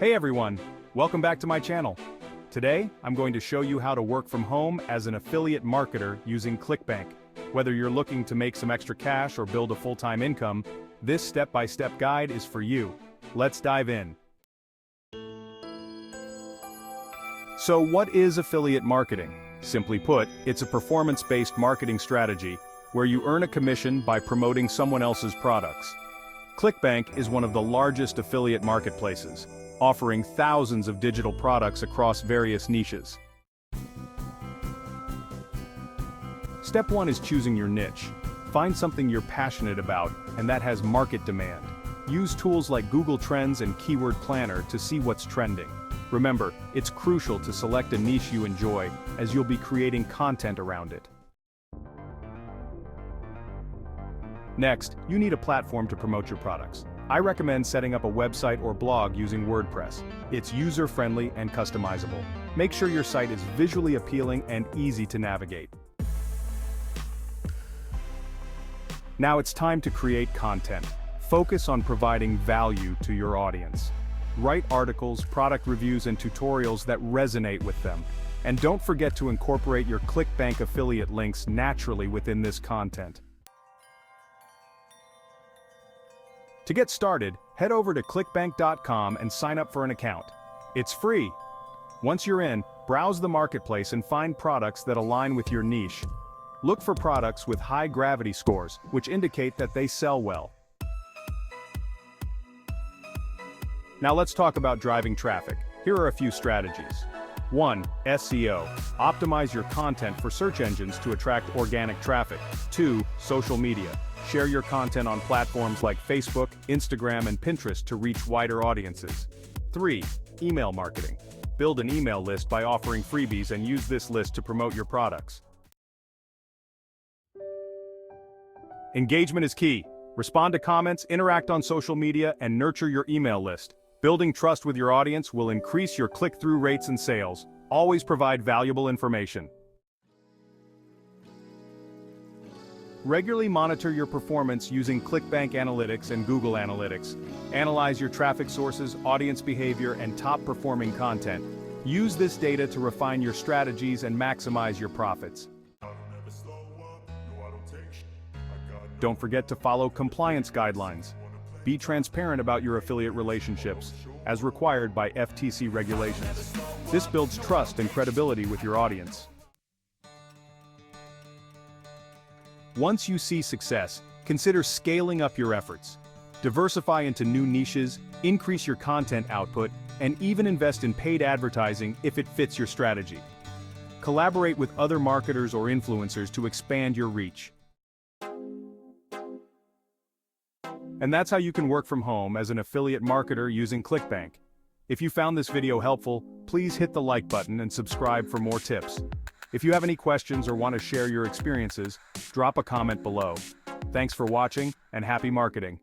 Hey everyone, welcome back to my channel. Today, I'm going to show you how to work from home as an affiliate marketer using ClickBank. Whether you're looking to make some extra cash or build a full-time income, this step-by-step guide is for you. Let's dive in. So what is affiliate marketing? Simply put, it's a performance-based marketing strategy where you earn a commission by promoting someone else's products. ClickBank is one of the largest affiliate marketplaces, offering thousands of digital products across various niches. Step 1 is choosing your niche. Find something you're passionate about and that has market demand. Use tools like Google Trends and Keyword Planner to see what's trending. Remember, it's crucial to select a niche you enjoy, as you'll be creating content around it. Next, you need a platform to promote your products. I recommend setting up a website or blog using WordPress. It's user-friendly and customizable. Make sure your site is visually appealing and easy to navigate. Now it's time to create content. Focus on providing value to your audience. Write articles, product reviews, and tutorials that resonate with them. And don't forget to incorporate your ClickBank affiliate links naturally within this content. To get started, head over to clickbank.com and sign up for an account. It's free. Once you're in, browse the marketplace and find products that align with your niche. Look for products with high gravity scores, which indicate that they sell well. Now let's talk about driving traffic. Here are a few strategies. 1. SEO. Optimize your content for search engines to attract organic traffic. 2. Social media. Share your content on platforms like Facebook, Instagram, and Pinterest to reach wider audiences. 3. Email marketing. Build an email list by offering freebies and use this list to promote your products. Engagement is key. Respond to comments, interact on social media, and nurture your email list. Building trust with your audience will increase your click-through rates and sales. Always provide valuable information. Regularly monitor your performance using ClickBank Analytics and Google Analytics. Analyze your traffic sources, audience behavior, and top-performing content. Use this data to refine your strategies and maximize your profits. Don't forget to follow compliance guidelines. Be transparent about your affiliate relationships, as required by FTC regulations. This builds trust and credibility with your audience. Once you see success, consider scaling up your efforts. Diversify into new niches, increase your content output, and even invest in paid advertising if it fits your strategy. Collaborate with other marketers or influencers to expand your reach. And that's how you can work from home as an affiliate marketer using ClickBank. If you found this video helpful, please hit the like button and subscribe for more tips. If you have any questions or want to share your experiences, drop a comment below. Thanks for watching, and happy marketing.